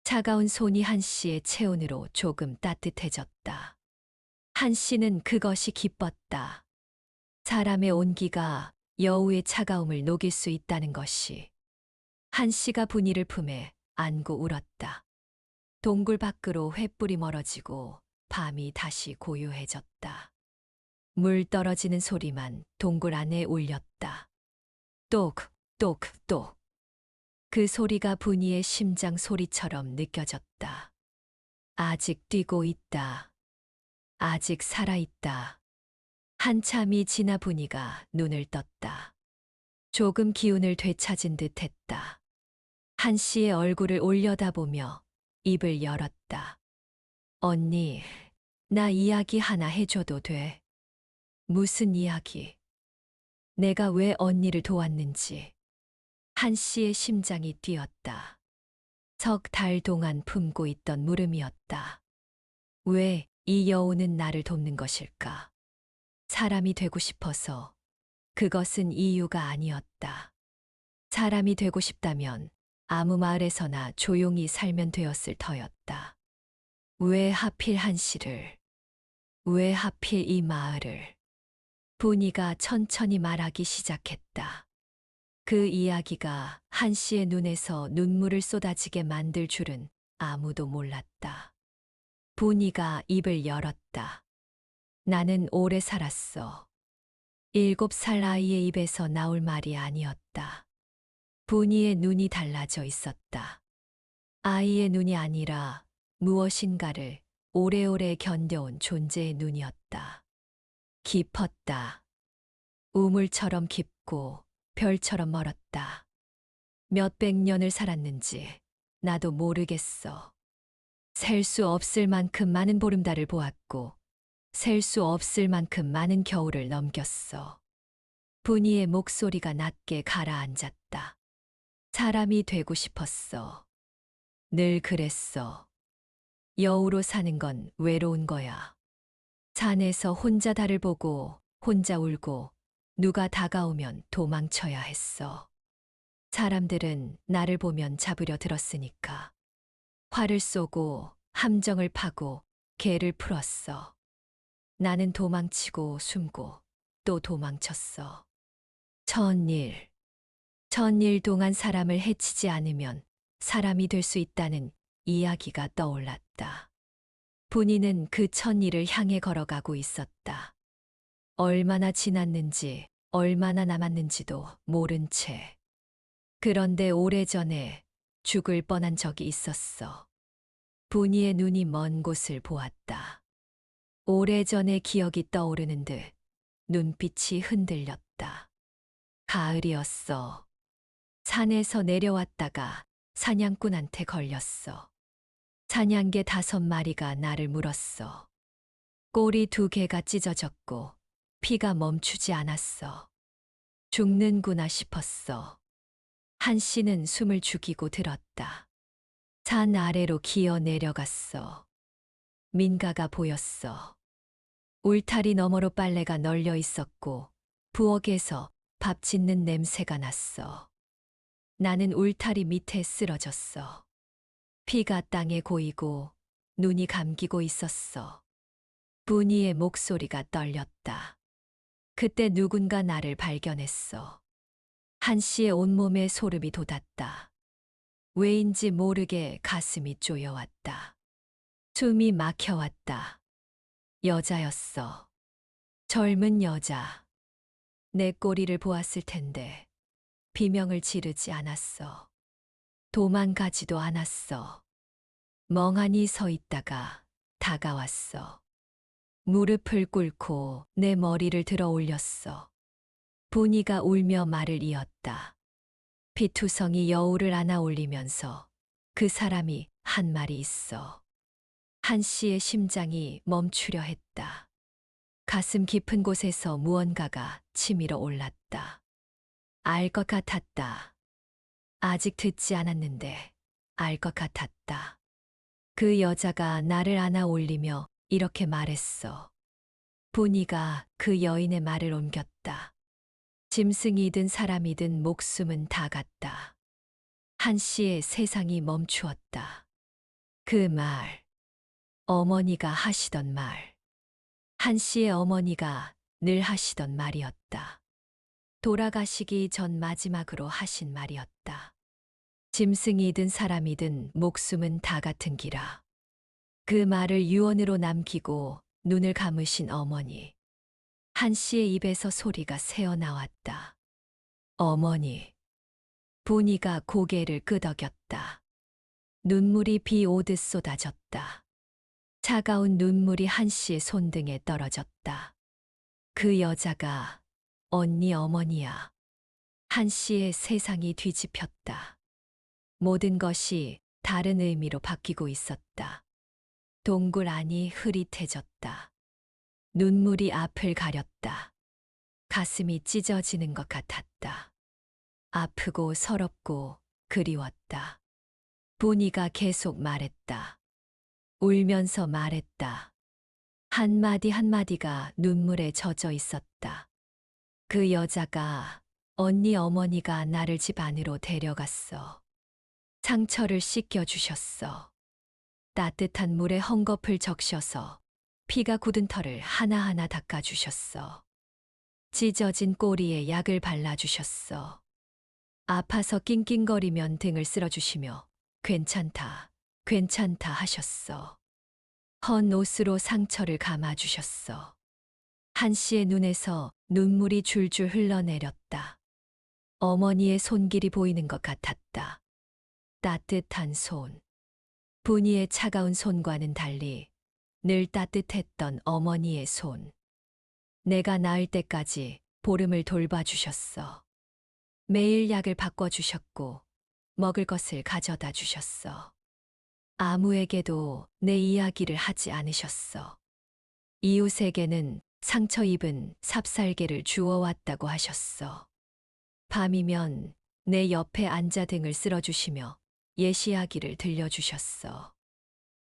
[SPEAKER 2] 차가운 손이 한씨의 체온으로 조금 따뜻해졌다. 한씨는 그것이 기뻤다. 사람의 온기가 여우의 차가움을 녹일 수 있다는 것이. 한씨가 분이를 품에 안고 울었다. 동굴 밖으로 횃불이 멀어지고 밤이 다시 고요해졌다. 물 떨어지는 소리만 동굴 안에 울렸다. 똑, 똑, 똑. 그 소리가 분이의 심장 소리처럼 느껴졌다. 아직 뛰고 있다. 아직 살아있다. 한참이 지나 분이가 눈을 떴다. 조금 기운을 되찾은 듯 했다. 한씨의 얼굴을 올려다보며 입을 열었다. 언니, 나 이야기 하나 해줘도 돼? 무슨 이야기? 내가 왜 언니를 도왔는지. 한씨의 심장이 뛰었다. 석 달 동안 품고 있던 물음이었다. 왜 이 여우는 나를 돕는 것일까? 사람이 되고 싶어서. 그것은 이유가 아니었다. 사람이 되고 싶다면 아무 마을에서나 조용히 살면 되었을 터였다. 왜 하필 한씨를? 왜 하필 이 마을을? 분이가 천천히 말하기 시작했다. 그 이야기가 한씨의 눈에서 눈물을 쏟아지게 만들 줄은 아무도 몰랐다. 분이가 입을 열었다. 나는 오래 살았어. 7살 아이의 입에서 나올 말이 아니었다. 분이의 눈이 달라져 있었다. 아이의 눈이 아니라 무엇인가를 오래오래 견뎌온 존재의 눈이었다. 깊었다. 우물처럼 깊고 별처럼 멀었다. 몇백 년을 살았는지 나도 모르겠어. 셀 수 없을 만큼 많은 보름달을 보았고 셀 수 없을 만큼 많은 겨울을 넘겼어. 분이의 목소리가 낮게 가라앉았다. 사람이 되고 싶었어. 늘 그랬어. 여우로 사는 건 외로운 거야. 산에서 혼자 달을 보고 혼자 울고 누가 다가오면 도망쳐야 했어. 사람들은 나를 보면 잡으려 들었으니까. 활을 쏘고 함정을 파고 개를 풀었어. 나는 도망치고 숨고 또 도망쳤어. 천일 동안 사람을 해치지 않으면 사람이 될 수 있다는 이야기가 떠올랐다. 분이는 그 천일을 향해 걸어가고 있었다. 얼마나 지났는지 얼마나 남았는지도 모른 채. 그런데 오래전에 죽을 뻔한 적이 있었어. 분이의 눈이 먼 곳을 보았다. 오래전의 기억이 떠오르는 듯 눈빛이 흔들렸다. 가을이었어. 산에서 내려왔다가 사냥꾼한테 걸렸어. 사냥개 5마리가 나를 물었어. 꼬리 2개가 찢어졌고 피가 멈추지 않았어. 죽는구나 싶었어. 한씨는 숨을 죽이고 들었다. 산 아래로 기어 내려갔어. 민가가 보였어. 울타리 너머로 빨래가 널려 있었고 부엌에서 밥 짓는 냄새가 났어. 나는 울타리 밑에 쓰러졌어. 피가 땅에 고이고 눈이 감기고 있었어. 분이의 목소리가 떨렸다. 그때 누군가 나를 발견했어. 한 씨의 온몸에 소름이 돋았다. 왜인지 모르게 가슴이 쪼여왔다. 숨이 막혀왔다. 여자였어. 젊은 여자. 내 꼬리를 보았을 텐데 비명을 지르지 않았어. 도망가지도 않았어. 멍하니 서 있다가 다가왔어. 무릎을 꿇고 내 머리를 들어 올렸어. 분이가 울며 말을 이었다. 피투성이 여우를 안아 올리면서 그 사람이 한 말이 있어. 한 씨의 심장이 멈추려 했다. 가슴 깊은 곳에서 무언가가 치밀어 올랐다. 알 것 같았다. 아직 듣지 않았는데 알 것 같았다. 그 여자가 나를 안아 올리며 이렇게 말했어. 분이가 그 여인의 말을 옮겼다. 짐승이든 사람이든 목숨은 다 같다. 한 씨의 세상이 멈추었다. 그 말, 어머니가 하시던 말. 한 씨의 어머니가 늘 하시던 말이었다. 돌아가시기 전 마지막으로 하신 말이었다. 짐승이든 사람이든 목숨은 다 같은 기라. 그 말을 유언으로 남기고 눈을 감으신 어머니. 한 씨의 입에서 소리가 새어나왔다. 어머니. 분이가 고개를 끄덕였다. 눈물이 비 오듯 쏟아졌다. 차가운 눈물이 한 씨의 손등에 떨어졌다. 그 여자가 언니 어머니야. 한 씨의 세상이 뒤집혔다. 모든 것이 다른 의미로 바뀌고 있었다. 동굴 안이 흐릿해졌다. 눈물이 앞을 가렸다. 가슴이 찢어지는 것 같았다. 아프고 서럽고 그리웠다. 분이가 계속 말했다. 울면서 말했다. 한마디 한마디가 눈물에 젖어 있었다. 그 여자가 언니 어머니가 나를 집 안으로 데려갔어. 상처를 씻겨주셨어. 따뜻한 물에 헝겊을 적셔서 피가 굳은 털을 하나하나 닦아주셨어. 찢어진 꼬리에 약을 발라주셨어. 아파서 낑낑거리면 등을 쓸어주시며 괜찮다, 괜찮다 하셨어. 헌 옷으로 상처를 감아주셨어. 한 씨의 눈에서 눈물이 줄줄 흘러내렸다. 어머니의 손길이 보이는 것 같았다. 따뜻한 손. 분이의 차가운 손과는 달리 늘 따뜻했던 어머니의 손. 내가 나을 때까지 보름을 돌봐주셨어. 매일 약을 바꿔주셨고 먹을 것을 가져다 주셨어. 아무에게도 내 이야기를 하지 않으셨어. 이웃에게는 상처 입은 삽살개를 주워왔다고 하셨어. 밤이면 내 옆에 앉아 등을 쓸어주시며 옛 이야기를 들려주셨어.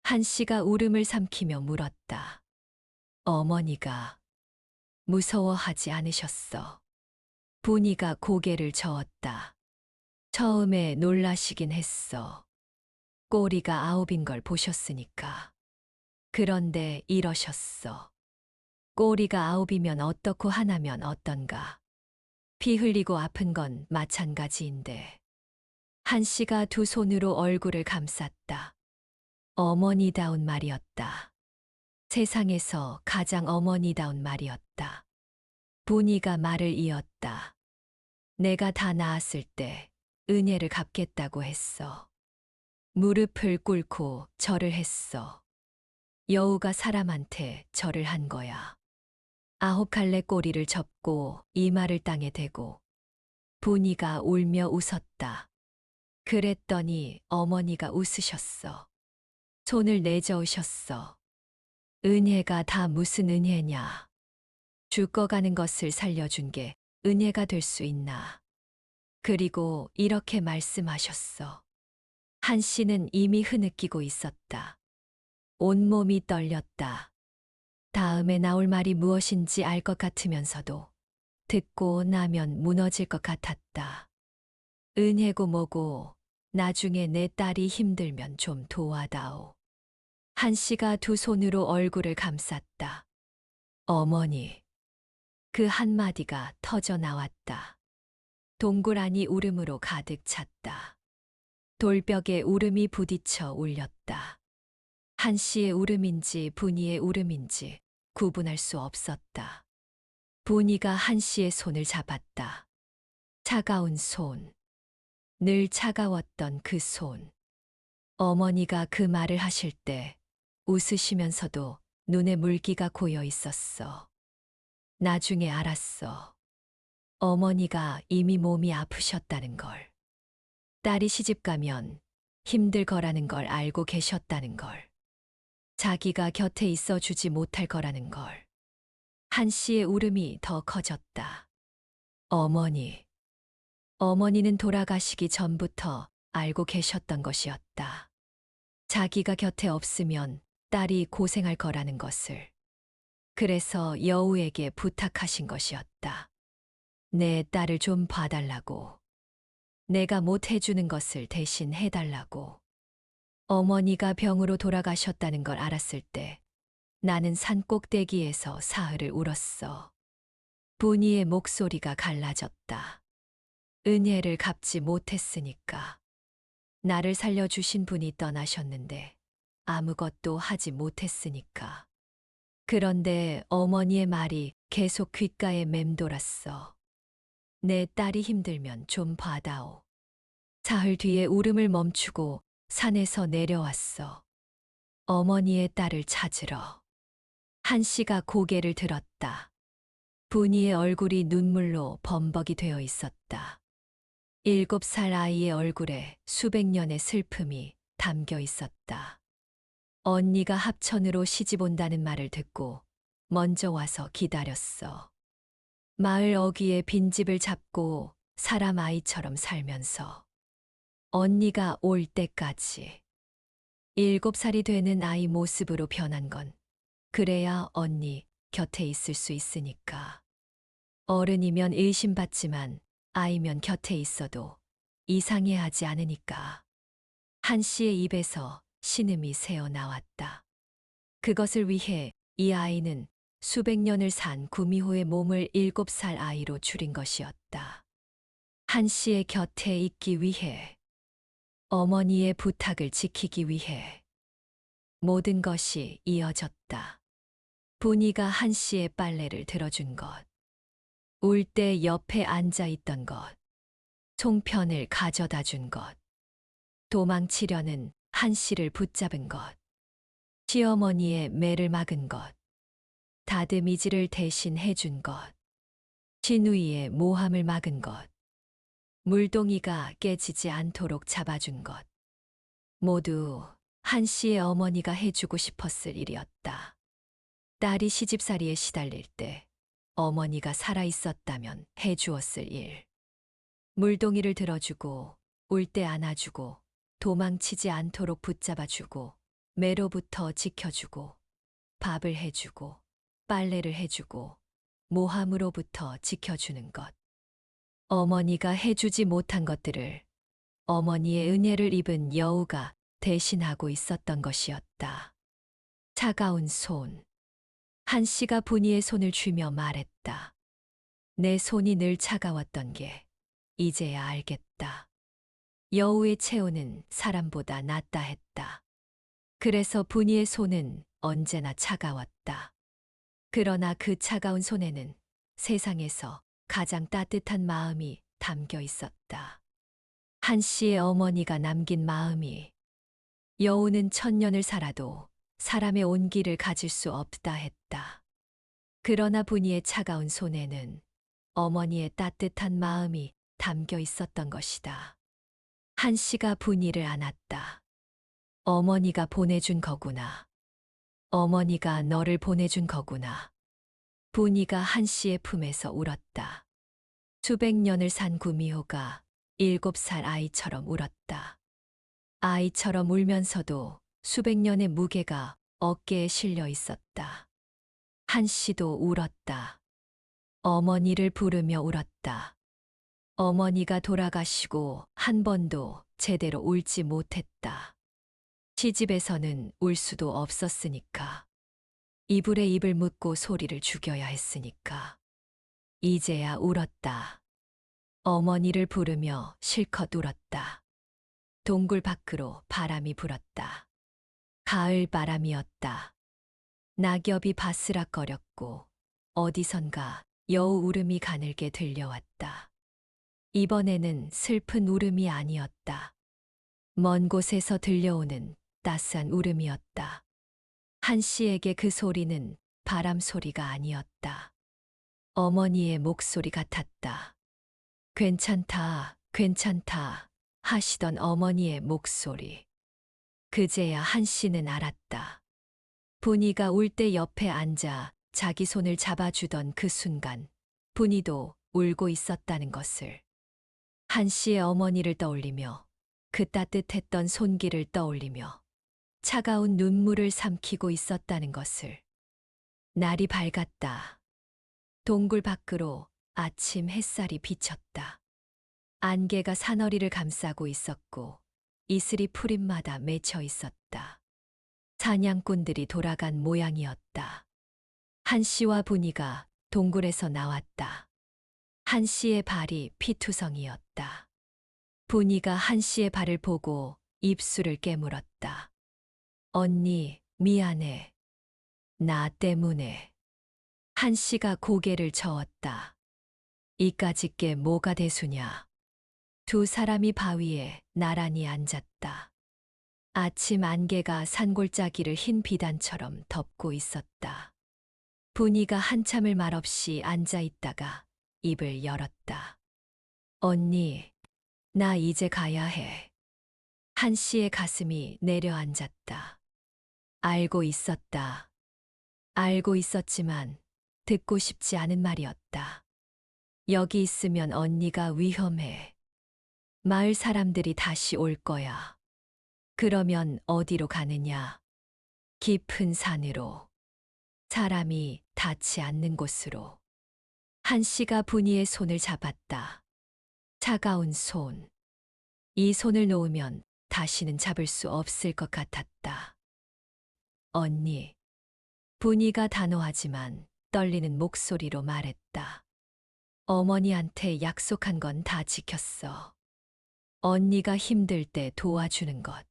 [SPEAKER 2] 한 씨가 울음을 삼키며 물었다. 어머니가 무서워하지 않으셨어. 분이가 고개를 저었다. 처음에 놀라시긴 했어. 꼬리가 9인 걸 보셨으니까. 그런데 이러셨어. 꼬리가 9이면 어떻고 하나면 어떤가. 피 흘리고 아픈 건 마찬가지인데. 한 씨가 두 손으로 얼굴을 감쌌다. 어머니다운 말이었다. 세상에서 가장 어머니다운 말이었다. 분이가 말을 이었다. 내가 다 나았을 때 은혜를 갚겠다고 했어. 무릎을 꿇고 절을 했어. 여우가 사람한테 절을 한 거야. 9갈래 꼬리를 접고 이마를 땅에 대고 분이가 울며 웃었다. 그랬더니 어머니가 웃으셨어. 손을 내저으셨어. 은혜가 다 무슨 은혜냐. 죽어가는 것을 살려준 게 은혜가 될 수 있나. 그리고 이렇게 말씀하셨어. 한 씨는 이미 흐느끼고 있었다. 온몸이 떨렸다. 다음에 나올 말이 무엇인지 알 것 같으면서도 듣고 나면 무너질 것 같았다. 은혜고 뭐고 나중에 내 딸이 힘들면 좀 도와다오. 한 씨가 두 손으로 얼굴을 감쌌다. 어머니. 그 한마디가 터져 나왔다. 동굴 안이 울음으로 가득 찼다. 돌벽에 울음이 부딪혀 울렸다. 한씨의 울음인지 분이의 울음인지 구분할 수 없었다. 분이가 한씨의 손을 잡았다. 차가운 손. 늘 차가웠던 그 손. 어머니가 그 말을 하실 때 웃으시면서도 눈에 물기가 고여 있었어. 나중에 알았어. 어머니가 이미 몸이 아프셨다는 걸. 딸이 시집 가면 힘들 거라는 걸 알고 계셨다는 걸. 자기가 곁에 있어 주지 못할 거라는 걸. 한씨의 울음이 더 커졌다. 어머니. 어머니는 돌아가시기 전부터 알고 계셨던 것이었다. 자기가 곁에 없으면 딸이 고생할 거라는 것을. 그래서 여우에게 부탁하신 것이었다. 내 딸을 좀 봐달라고. 내가 못 해주는 것을 대신 해달라고. 어머니가 병으로 돌아가셨다는 걸 알았을 때 나는 산 꼭대기에서 사흘을 울었어. 분이의 목소리가 갈라졌다. 은혜를 갚지 못했으니까. 나를 살려주신 분이 떠나셨는데 아무것도 하지 못했으니까. 그런데 어머니의 말이 계속 귓가에 맴돌았어. 내 딸이 힘들면 좀 봐다오. 사흘 뒤에 울음을 멈추고 산에서 내려왔어. 어머니의 딸을 찾으러. 한씨가 고개를 들었다. 분이의 얼굴이 눈물로 범벅이 되어 있었다. 7살 아이의 얼굴에 수백 년의 슬픔이 담겨 있었다. 언니가 합천으로 시집 온다는 말을 듣고 먼저 와서 기다렸어. 마을 어귀에 빈집을 잡고 사람 아이처럼 살면서 언니가 올 때까지 7살이 되는 아이 모습으로 변한 건 그래야 언니 곁에 있을 수 있으니까. 어른이면 의심받지만 아이면 곁에 있어도 이상해하지 않으니까. 한씨의 입에서 신음이 새어 나왔다. 그것을 위해 이 아이는 수백 년을 산 구미호의 몸을 7살 아이로 줄인 것이었다. 한씨의 곁에 있기 위해, 어머니의 부탁을 지키기 위해 모든 것이 이어졌다. 분이가 한씨의 빨래를 들어준 것, 울 때 옆에 앉아 있던 것, 송편을 가져다 준 것, 도망치려는 한씨를 붙잡은 것, 시어머니의 매를 막은 것, 다듬이질을 대신 해준 것, 시누이의 모함을 막은 것, 물동이가 깨지지 않도록 잡아준 것, 모두 한씨의 어머니가 해주고 싶었을 일이었다. 딸이 시집살이에 시달릴 때 어머니가 살아있었다면 해주었을 일. 물동이를 들어주고, 울 때 안아주고, 도망치지 않도록 붙잡아주고, 매로부터 지켜주고, 밥을 해주고, 빨래를 해주고, 모함으로부터 지켜주는 것. 어머니가 해주지 못한 것들을 어머니의 은혜를 입은 여우가 대신하고 있었던 것이었다. 차가운 손. 한씨가 분이의 손을 쥐며 말했다. 내 손이 늘 차가웠던 게 이제야 알겠다. 여우의 체온은 사람보다 낫다 했다. 그래서 분이의 손은 언제나 차가웠다. 그러나 그 차가운 손에는 세상에서 가장 따뜻한 마음이 담겨 있었다. 한씨의 어머니가 남긴 마음이. 여우는 1000년을 살아도 사람의 온기를 가질 수 없다 했다. 그러나 분이의 차가운 손에는 어머니의 따뜻한 마음이 담겨 있었던 것이다. 한씨가 분이를 안았다. 어머니가 보내준 거구나. 어머니가 너를 보내준 거구나. 분이가 한씨의 품에서 울었다. 수백 년을 산 구미호가 7살 아이처럼 울었다. 아이처럼 울면서도 수백 년의 무게가 어깨에 실려 있었다. 한씨도 울었다. 어머니를 부르며 울었다. 어머니가 돌아가시고 한 번도 제대로 울지 못했다. 시집에서는 울 수도 없었으니까. 이불에 입을 묻고 소리를 죽여야 했으니까. 이제야 울었다. 어머니를 부르며 실컷 울었다. 동굴 밖으로 바람이 불었다. 가을 바람이었다. 낙엽이 바스락거렸고 어디선가 여우 울음이 가늘게 들려왔다. 이번에는 슬픈 울음이 아니었다. 먼 곳에서 들려오는 따스한 울음이었다. 한 씨에게 그 소리는 바람 소리가 아니었다. 어머니의 목소리 같았다. 괜찮다, 괜찮다 하시던 어머니의 목소리. 그제야 한 씨는 알았다. 분이가 울 때 옆에 앉아 자기 손을 잡아주던 그 순간 분이도 울고 있었다는 것을. 한 씨의 어머니를 떠올리며 그 따뜻했던 손길을 떠올리며 차가운 눈물을 삼키고 있었다는 것을. 날이 밝았다. 동굴 밖으로 아침 햇살이 비쳤다. 안개가 사너리를 감싸고 있었고 이슬이 풀잎마다 맺혀 있었다. 사냥꾼들이 돌아간 모양이었다. 한 씨와 분이가 동굴에서 나왔다. 한 씨의 발이 피투성이었다. 분이가 한 씨의 발을 보고 입술을 깨물었다. 언니, 미안해. 나 때문에. 한 씨가 고개를 저었다. 이까짓 게 뭐가 대수냐. 두 사람이 바위에 나란히 앉았다. 아침 안개가 산골짜기를 흰 비단처럼 덮고 있었다. 분이가 한참을 말없이 앉아 있다가 입을 열었다. 언니, 나 이제 가야 해. 한 씨의 가슴이 내려앉았다. 알고 있었다. 알고 있었지만 듣고 싶지 않은 말이었다. 여기 있으면 언니가 위험해. 마을 사람들이 다시 올 거야. 그러면 어디로 가느냐? 깊은 산으로. 사람이 닿지 않는 곳으로. 한 씨가 분이의 손을 잡았다. 차가운 손. 이 손을 놓으면 다시는 잡을 수 없을 것 같았다. 언니. 분이가 단호하지만 떨리는 목소리로 말했다. 어머니한테 약속한 건 다 지켰어. 언니가 힘들 때 도와주는 것.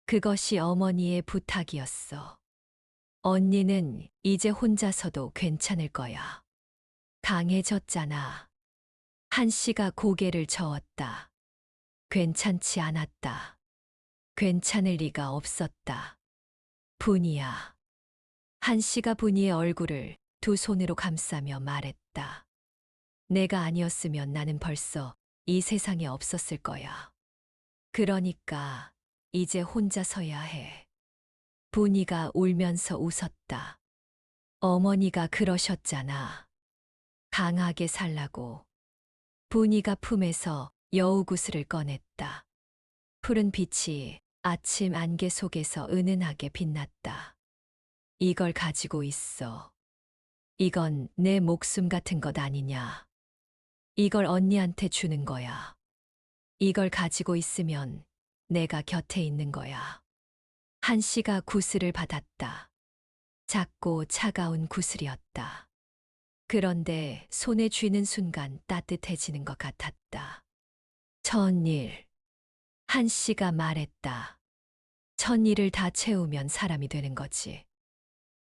[SPEAKER 2] 그것이 어머니의 부탁이었어. 언니는 이제 혼자서도 괜찮을 거야. 강해졌잖아. 한 씨가 고개를 저었다. 괜찮지 않았다. 괜찮을 리가 없었다. 분이야. 한 씨가 분이의 얼굴을 두 손으로 감싸며 말했다. 내가 아니었으면 나는 벌써 이 세상에 없었을 거야. 그러니까 이제 혼자 서야 해. 분이가 울면서 웃었다. 어머니가 그러셨잖아. 강하게 살라고. 분이가 품에서 여우구슬을 꺼냈다. 푸른 빛이 아침 안개 속에서 은은하게 빛났다. 이걸 가지고 있어. 이건 내 목숨 같은 것 아니냐. 이걸 언니한테 주는 거야. 이걸 가지고 있으면 내가 곁에 있는 거야. 한 씨가 구슬을 받았다. 작고 차가운 구슬이었다. 그런데 손에 쥐는 순간 따뜻해지는 것 같았다. 천일. 한 씨가 말했다. 천일을 다 채우면 사람이 되는 거지.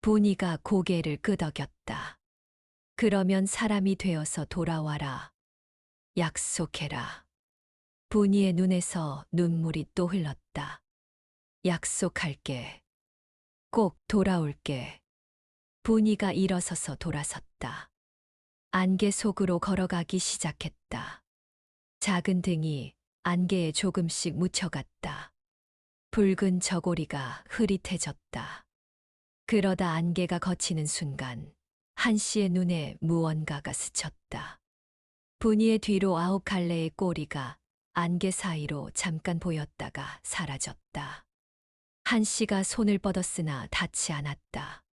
[SPEAKER 2] 분이가 고개를 끄덕였다. 그러면 사람이 되어서 돌아와라. 약속해라. 분이의 눈에서 눈물이 또 흘렀다. 약속할게. 꼭 돌아올게. 분이가 일어서서 돌아섰다. 안개 속으로 걸어가기 시작했다. 작은 등이 안개에 조금씩 묻혀갔다. 붉은 저고리가 흐릿해졌다. 그러다 안개가 걷히는 순간 한 씨의 눈에 무언가가 스쳤다. 분이의 뒤로 9갈래의 꼬리가 안개 사이로 잠깐 보였다가 사라졌다. 한 씨가 손을 뻗었으나 닿지 않았다.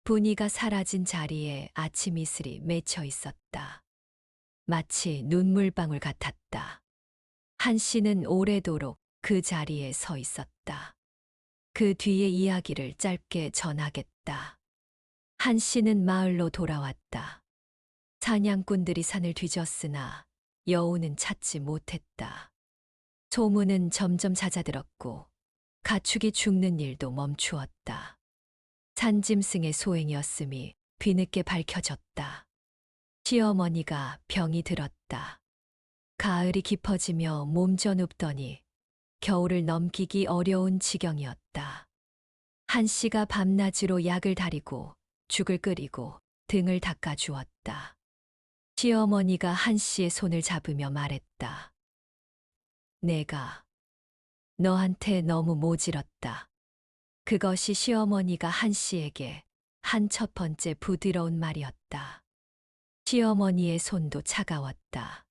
[SPEAKER 2] 분이가 사라진 자리에 아침 이슬이 맺혀 있었다. 마치 눈물방울 같았다. 한 씨는 오래도록 그 자리에 서 있었다. 그 뒤의 이야기를 짧게 전하겠다. 한 씨는 마을로 돌아왔다. 사냥꾼들이 산을 뒤졌으나 여우는 찾지 못했다. 소문은 점점 잦아들었고 가축이 죽는 일도 멈추었다. 산짐승의 소행이었음이 뒤늦게 밝혀졌다. 시어머니가 병이 들었다. 가을이 깊어지며 몸져 눕더니 겨울을 넘기기 어려운 지경이었다. 한 씨가 밤낮으로 약을 다리고 죽을 끓이고 등을 닦아 주었다. 시어머니가 한 씨의 손을 잡으며 말했다. 내가 너한테 너무 모질었다. 그것이 시어머니가 한 씨에게 한 첫 번째 부드러운 말이었다. 시어머니의 손도 차가웠다.